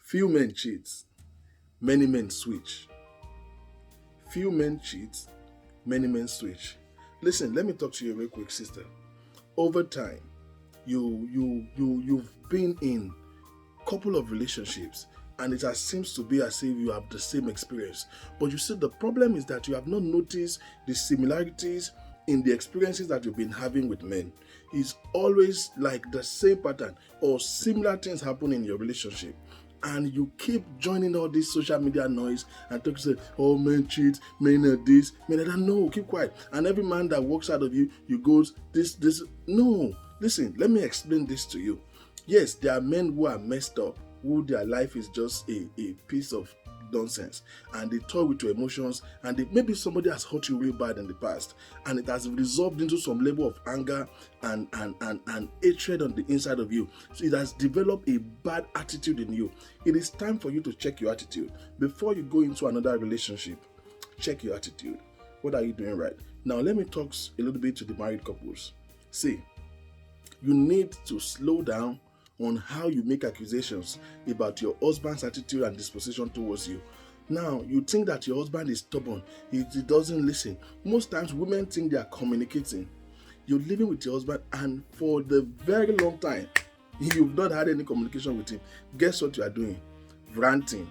Few men cheat, many men switch. Few men cheat, many men switch. Listen, let me talk to you real quick, sister. Over time, you've been in couple of relationships, and it has seems to be as if you have the same experience. But you see, the problem is that you have not noticed the similarities in the experiences that you've been having with men. It's always like the same pattern or similar things happen in your relationship. And you keep joining all this social media noise and talk say, oh, men cheat, men are this, men are that. No, keep quiet. And every man that walks out of you, you goes this. No, listen, let me explain this to you. Yes, there are men who are messed up, who their life is just a piece of nonsense, and they toy with your emotions, and maybe somebody has hurt you real bad in the past, and it has resolved into some level of anger and hatred on the inside of you. So it has developed a bad attitude in you. It is time for you to check your attitude. Before you go into another relationship, check your attitude. What are you doing right? Now, let me talk a little bit to the married couples. See, you need to slow down on how you make accusations about your husband's attitude and disposition towards you. Now, you think that your husband is stubborn, he doesn't listen. Most times, women think they are communicating. You're living with your husband, and for the very long time, you've not had any communication with him. Guess what you are doing? Ranting,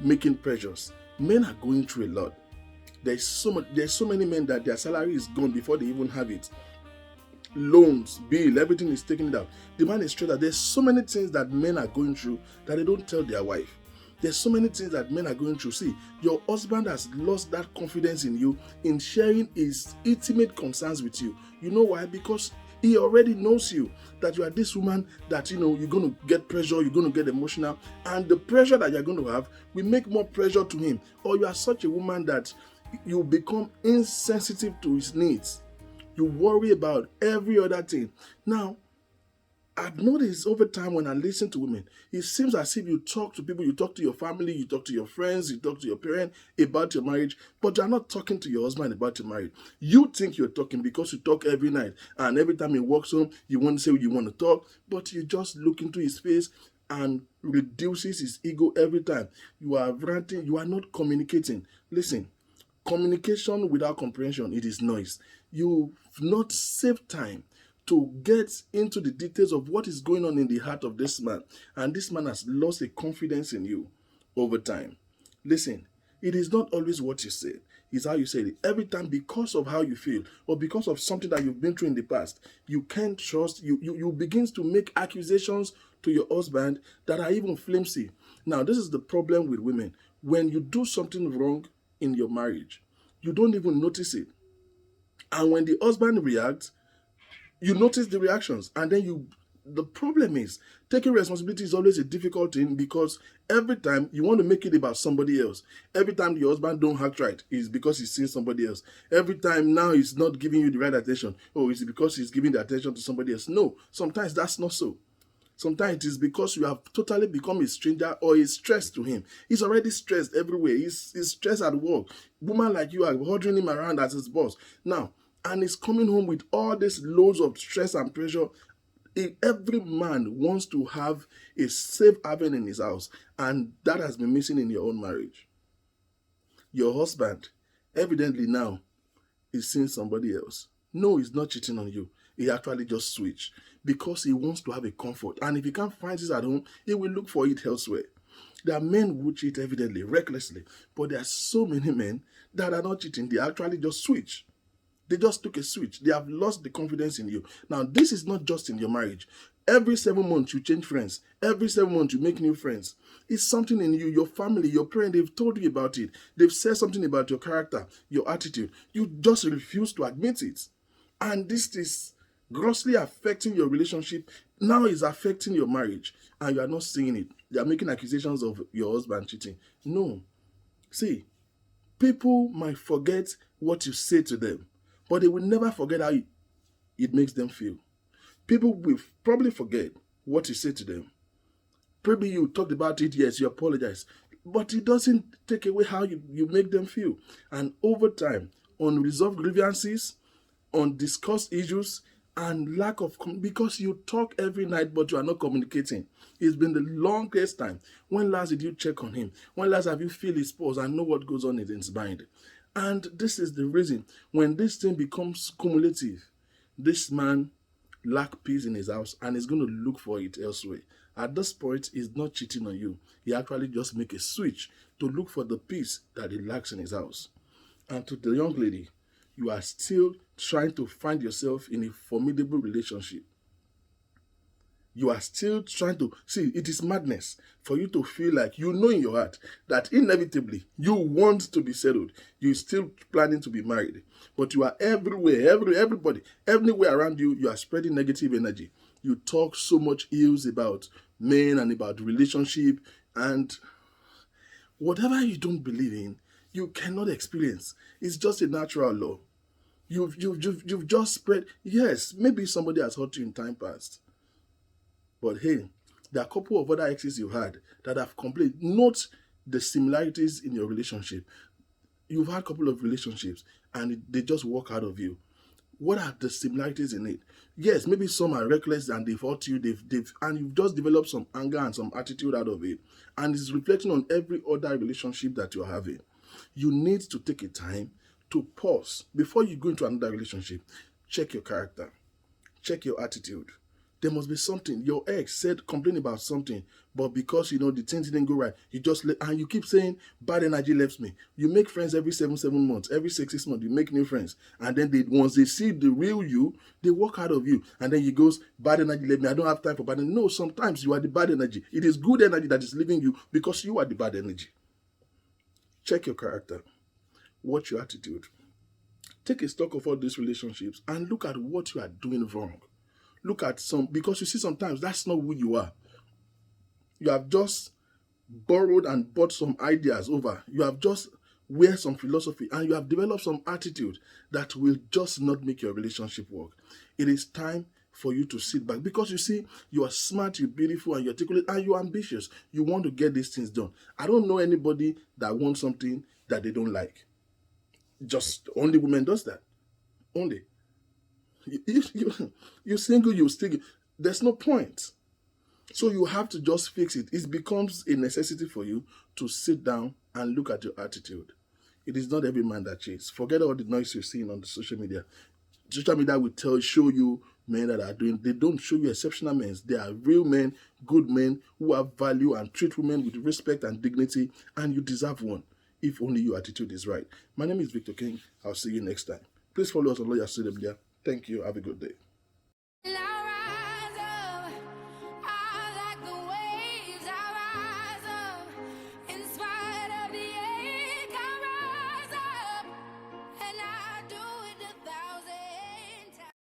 making pressures. Men are going through a lot. There's so many men that their salary is gone before they even have it. Loans, bill, everything is taken out. The man is straight out. There's so many things that men are going through that they don't tell their wife. There's so many things that men are going through. See, your husband has lost that confidence in you in sharing his intimate concerns with you. You know why? Because he already knows you, that you are this woman that, you're going to get pressure, you're going to get emotional, and the pressure that you're going to have will make more pressure to him. Or you are such a woman that you become insensitive to his needs. You worry about every other thing. Now, I've noticed over time when I listen to women, it seems as if you talk to people, you talk to your family, you talk to your friends, you talk to your parents about your marriage, but you're not talking to your husband about your marriage. You think you're talking because you talk every night, and every time he walks home, you want to say you want to talk, but you just look into his face and reduces his ego every time. You are ranting, you are not communicating. Listen, communication without comprehension, it is noise. You've not saved time to get into the details of what is going on in the heart of this man. And this man has lost a confidence in you over time. Listen, it is not always what you say, it's how you say it. Every time, because of how you feel or because of something that you've been through in the past, you can't trust, you begin to make accusations to your husband that are even flimsy. Now, this is the problem with women. When you do something wrong in your marriage, you don't even notice it. And when the husband reacts, you notice the reactions, and then the problem is taking responsibility is always a difficult thing, because every time you want to make it about somebody else. Every time your husband don't act right, it's because he's seeing somebody else. Every time now he's not giving you the right attention, oh, it's because he's giving the attention to somebody else. No, sometimes that's not so. Sometimes it is because you have totally become a stranger or a stress to him. He's already stressed everywhere. He's stressed at work. Woman like you are ordering him around as his boss. Now, and he's coming home with all this loads of stress and pressure. Every man wants to have a safe haven in his house, and that has been missing in your own marriage. Your husband, evidently now, is seeing somebody else. No, he's not cheating on you. He actually just switched because he wants to have a comfort. And if he can't find this at home, he will look for it elsewhere. There are men who cheat evidently, recklessly, but there are so many men that are not cheating. They actually just switch. They just took a switch. They have lost the confidence in you. Now, this is not just in your marriage. Every 7 months, you change friends. Every 7 months, you make new friends. It's something in you, your family, your parents, they've told you about it. They've said something about your character, your attitude. You just refuse to admit it. And this is grossly affecting your relationship. Now it's affecting your marriage, and you are not seeing it. They are making accusations of your husband cheating. No. See, people might forget what you say to them, but they will never forget how it makes them feel. People will probably forget what you say to them. Probably you talked about it, yes, you apologize, but it doesn't take away how you make them feel. And over time, unresolved grievances, undiscussed issues, and because you talk every night but you are not communicating. It's been the longest time. When last did you check on him? When last have you feel his pulse and know what goes on in his mind? And this is the reason, when this thing becomes cumulative, this man lack peace in his house and is going to look for it elsewhere. At this point, he's not cheating on you. He actually just make a switch to look for the peace that he lacks in his house. And to the young lady, you are still trying to find yourself in a formidable relationship. You are still trying to see, it is madness for you to feel like you know in your heart that inevitably you want to be settled. You're still planning to be married, but you are everywhere, everybody, everywhere around you, you are spreading negative energy. You talk so much ills about men and about relationship, and whatever you don't believe in, you cannot experience. It's just a natural law. You've just spread. Yes, maybe somebody has hurt you in time past, but hey, there are a couple of other exes you had that have complained. Note the similarities in your relationship. You've had a couple of relationships and they just walk out of you. What are the similarities in it? Yes, maybe some are reckless and they've hurt you, and you've just developed some anger and some attitude out of it, and it's reflecting on every other relationship that you're having. You need to take a time to pause before you go into another relationship. Check your character, check your attitude. There must be something. Your ex said, complain about something, but because the things didn't go right, you just and you keep saying bad energy left me. You make friends every 7 months, every 6 months. You make new friends, and then once they see the real you, they walk out of you, and then you goes bad energy left me. I don't have time for bad energy. No, sometimes you are the bad energy. It is good energy that is leaving you because you are the bad energy. Check your character. Watch your attitude. Take a stock of all these relationships and look at what you are doing wrong. Look at because you see sometimes that's not who you are. You have just borrowed and bought some ideas over. You have just wear some philosophy and you have developed some attitude that will just not make your relationship work. It is time for you to sit back because you see, you are smart, you're beautiful, and you're articulate, and you're ambitious. You want to get these things done. I don't know anybody that wants something that they don't like. Just only women does that. Only. You single, you still. There's no point. So you have to just fix it. It becomes a necessity for you to sit down and look at your attitude. It is not every man that cheats. Forget all the noise you're seeing on the social media. Social media will show you men that are doing. They don't show you exceptional men. They are real men, good men who have value and treat women with respect and dignity, and you deserve one if only your attitude is right. My name is Victor King. I'll see you next time. Please follow us on all your social media. Thank you. Have a good day.